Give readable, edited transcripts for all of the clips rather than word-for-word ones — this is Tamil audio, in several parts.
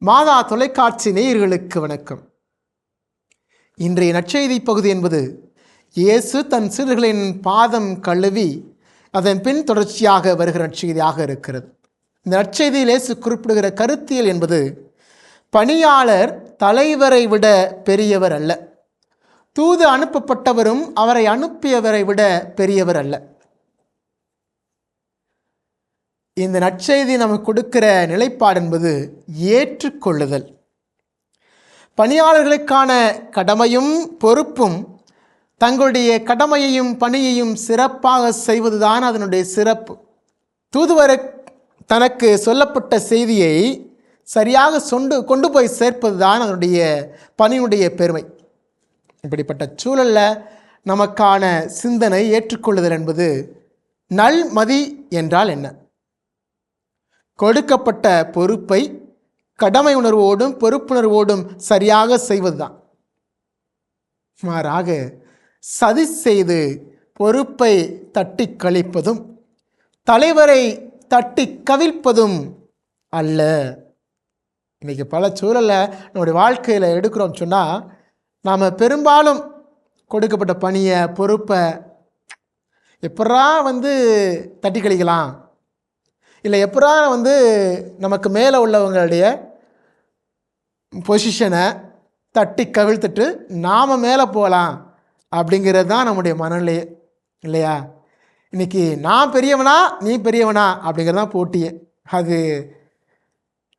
மாதா தொலைக்காட்சி நேயர்களுக்கு வணக்கம். இன்றைய நற்செய்தி பகுதி என்பது இயேசு தன் சீடர்களின் பாதம் கழுவி அதன் பின் தொடர்ச்சியாக வருகிற நற்செய்தியாக இருக்கிறது. இந்த நற்செய்தியில் இயேசு குறிப்பிடுகிற கருத்தியல் என்பது பணியாளர் தலைவரை விட பெரியவர் அல்ல, தூது அனுப்பப்பட்டவரும் அவரை அனுப்பியவரை விட பெரியவர் அல்ல. இந்த நற்செய்தி நமக்கு கொடுக்கிற நிலைப்பாடு என்பது ஏற்றுக்கொள்ளுதல். பணியாளர்களுக்கான கடமையும் பொறுப்பும் தங்களுடைய கடமையையும் பணியையும் சிறப்பாக செய்வதுதான் அதனுடைய சிறப்பு. தூதுவர் தனக்கு சொல்லப்பட்ட செய்தியை சரியாக கொண்டு போய் சேர்ப்பது தான் அதனுடைய பணியுடைய பெருமை. இப்படிப்பட்ட சூழலில் நமக்கான சிந்தனை ஏற்றுக்கொள்ளுதல் என்பது நல்மதி என்றால் என்ன? கொடுக்கப்பட்ட பொறுப்பை கடமை உணர்வோடும் பொறுப்புணர்வோடும் சரியாக செய்வதுதான். மாறாக சதி செய்து பொறுப்பை தட்டி கழிப்பதும் தலைவரை தட்டி கவிழ்ப்பதும் அல்ல. இன்றைக்கி பல சூழலில் நம்முடைய வாழ்க்கையில் எடுக்கிறோம் சொன்னால், நாம் பெரும்பாலும் கொடுக்கப்பட்ட பணியை பொறுப்பை எப்படா தட்டி கழிக்கலாம், இல்லை எப்படா நமக்கு மேலே உள்ளவங்களுடைய பொசிஷனை தட்டி கவிழ்த்துட்டு நாம் மேலே போகலாம் அப்படிங்கிறது தான் நம்முடைய மனநிலையே இல்லையா? இன்றைக்கி நான் பெரியவனா நீ பெரியவனா அப்படிங்கிறது தான் போட்டியே. அது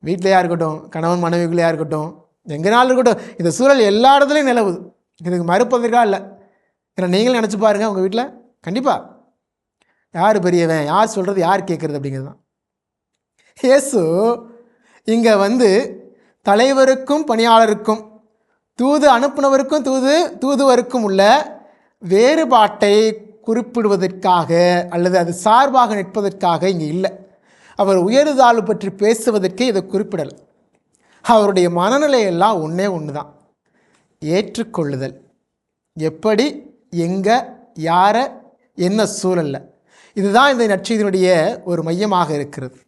வீட்டிலையாக இருக்கட்டும், கணவன் மனைவிகளையாக இருக்கட்டும், எங்கேனாலும் இருக்கட்டும், இந்த சூழல் எல்லா இடத்துலையும் நிலவுது. இதுக்கு மறுப்பதற்காக இல்லை. ஏன்னா நீங்களும் நினச்சி பாருங்கள், உங்கள் வீட்டில் கண்டிப்பாக யார் பெரியவன், யார் சொல்கிறது, யார் கேட்குறது அப்படிங்கிறது தான். இயேசு இங்கே தலைவருக்கும் பணியாளருக்கும், தூது அனுப்புனவருக்கும் தூதுவருக்கும் உள்ள வேறுபாட்டை குறிப்பிடுவதற்காக அல்லது அது சார்பாக நிற்பதற்காக இங்கே இல்லை. அவர் உயர்தாழ்வு பற்றி பேசுவதற்கே இதை குறிப்பிடலை. அவருடைய மனநிலையெல்லாம் ஒன்று தான், ஏற்றுக்கொள்ளுதல். எப்படி, எங்கே, யாரை, என்ன சூழலில், இதுதான் இந்த நற்செய்தியினுடைய ஒரு மையமாக இருக்கிறது.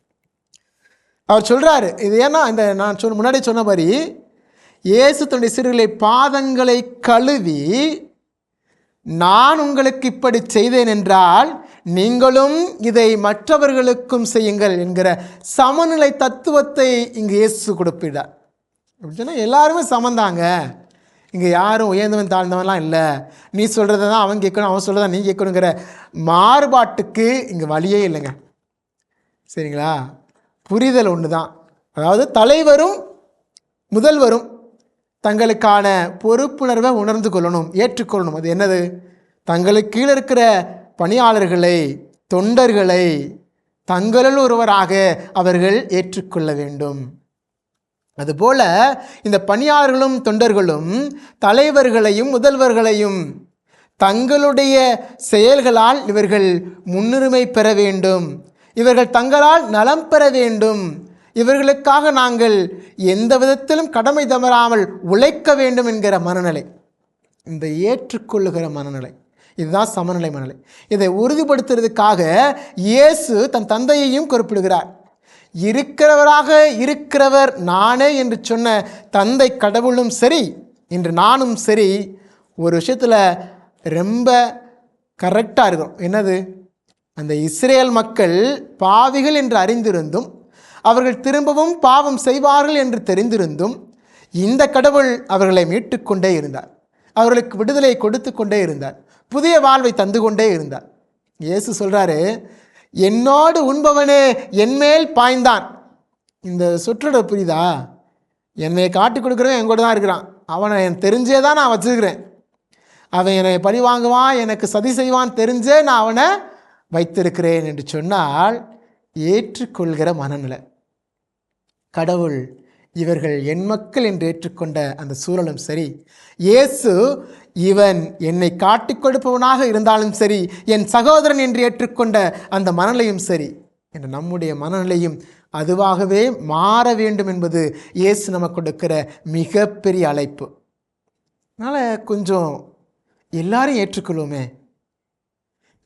அவர் சொல்கிறாரு, இது ஏன்னா இந்த நான் முன்னாடி சொன்ன மாதிரி இயேசு தன்னுடைய சீடர்களை பாதங்களை கழுவி நான் உங்களுக்கு இப்படி செய்தேன் என்றால் நீங்களும் இதை மற்றவர்களுக்கும் செய்யுங்கள் என்கிற சமநிலை தத்துவத்தை இங்கு இயேசு கொடுப்பிடார். அப்படி சொன்னால் எல்லாருமே சமந்தாங்க, இங்கே யாரும் உயர்ந்தவன் தாழ்ந்தவன்லாம் இல்லை, நீ சொல்கிறத தான் அவன் கேட்கணும், அவன் சொல்கிறதா நீ கேட்கணுங்கிற மாறுபாட்டுக்கு இங்கே வழியே இல்லைங்க. சரிங்களா? புரிதல் ஒன்று தான். அதாவது தலைவரும் முதல்வரும் தங்களுக்கான பொறுப்புணர்வை உணர்ந்து கொள்ளணும், ஏற்றுக்கொள்ளணும். அது என்னது? தங்களுக்கு கீழே இருக்கிற பணியாளர்களை, தொண்டர்களை தங்களுள் ஒருவராக அவர்கள் ஏற்றுக்கொள்ள வேண்டும். அதுபோல் இந்த பணியாளர்களும் தொண்டர்களும் தலைவர்களையும் முதல்வர்களையும் தங்களுடைய செயல்களால் இவர்கள் முன்னுரிமை பெற வேண்டும், இவர்கள் தங்களால் நலம் பெற வேண்டும், இவர்களுக்காக நாங்கள் எந்த விதத்திலும் கடமை தவறாமல் உழைக்க வேண்டும் என்கிற மனநிலை, இந்த ஏற்றுக்கொள்ளுகிற மனநிலை, இதுதான் சமநிலை மனநிலை. இதை உறுதிப்படுத்துறதுக்காக இயேசு தன் தந்தையையும் குறிப்பிடுகிறார். இருக்கிறவராக இருக்கிறவர் நானே என்று சொன்ன தந்தை கடவுளும் சரி, இன்று நானும் சரி, ஒரு விஷயத்தில் ரொம்ப கரெக்டாக இருக்கும். என்னது? அந்த இஸ்ரேல் மக்கள் பாவிகள் என்று அறிந்திருந்தும் அவர்கள் திரும்பவும் பாவம் செய்வார்கள் என்று தெரிந்திருந்தும் இந்த கடவுள் அவர்களை மீட்டு கொண்டே இருந்தார், அவர்களுக்கு விடுதலை கொடுத்து கொண்டே இருந்தார், புதிய வாழ்வை தந்து கொண்டே இருந்தார். இயேசு சொல்கிறாரு, என்னோடு உண்பவனே என்மேல் பாய்ந்தான். இந்த சொற்றொடர் புரியுதா? என்னை காட்டி கொடுக்குறவன் என் கூட தான் இருக்கிறான், அவனை என் தெரிஞ்சே தான் நான் வச்சுருக்கிறேன், அவன் என்னை பழி வாங்குவான், எனக்கு சதி செய்வான் தெரிஞ்சே நான் அவனை வைத்திருக்கிறேன் என்று சொன்னால் ஏற்றுக்கொள்கிற மனநிலை. கடவுள் இவர்கள் என் மக்கள் என்று ஏற்றுக்கொண்ட அந்த சூழலும் சரி, இயேசு இவன் என்னை காட்டிக் கொடுப்பவனாக இருந்தாலும் சரி, என் சகோதரன் என்று ஏற்றுக்கொண்ட அந்த மனநிலையும் சரி, என்ற நம்முடைய மனநிலையும் அதுவாகவே மாற வேண்டும் என்பது இயேசு நமக்கு கொடுக்கிற மிகப்பெரிய அழைப்பு. அதனால் கொஞ்சம் எல்லாரையும் ஏற்றுக்கொள்வோமே.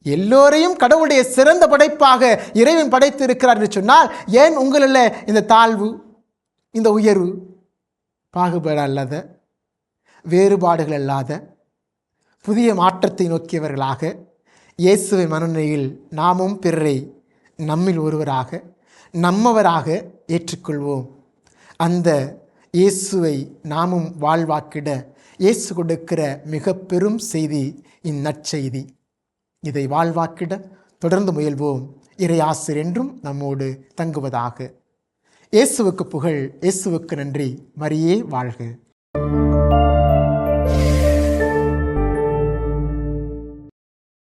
எல்லோரையும் கடவுளுடைய சிறந்த படைப்பாக இறைவன் படைத்து இருக்கிறார் என்று சொன்னால் ஏன் உங்களில் இந்த தாழ்வு, இந்த உயர்வு பாகுபாடு அல்லாத, வேறுபாடுகள் அல்லாத புதிய மாற்றத்தை நோக்கியவர்களாக இயேசுவின் மனநிலையில் நாமும் பிறரை நம்மில் ஒருவராக நம்மவராக ஏற்றுக்கொள்வோம். அந்த இயேசுவை நாமும் வாழ்வாக்கிட இயேசு கொடுக்கிற மிக பெரும் செய்தி இந்நற்செய்தி. இதை வாழ்வாக்கிட தொடர்ந்து முயல்வோம். இறை ஆசிர் என்றும் நம்மோடு தங்குவதாக. இயேசுவுக்கு புகழ், இயேசுவுக்கு நன்றி. மரியே வாழ்க.